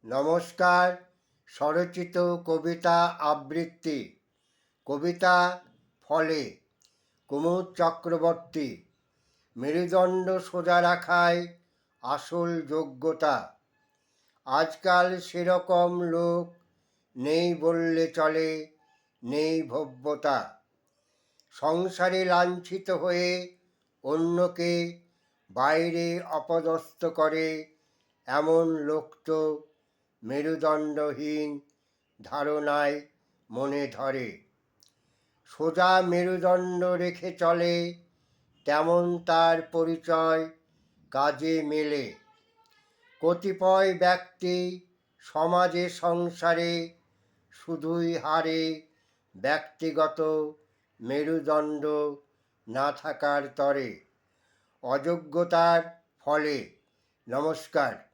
নমস্কার। স্বরচিত কবিতা আবৃত্তি কবিতা ফলে কুমুদ চক্রবর্তী। মেরুদণ্ড সোজা রাখায় আসল যোগ্যতা, আজকাল সেরকম লোক নেই বললে চলে, নেই ভব্যতা। সংসারে লাঞ্ছিত হয়ে অন্যকে বাইরে অপদস্থ করে এমন লোক তো মেরুদণ্ডহীন ধারণায় মনে ধরে। সোজা মেরুদণ্ড রেখে চলে তেমন তার পরিচয় কাজে মেলে। কতিপয় ব্যক্তি সমাজে সংসারে শুধুই হারে ব্যক্তিগত মেরুদণ্ড না থাকার তরে, অযোগ্যতার ফলে। নমস্কার।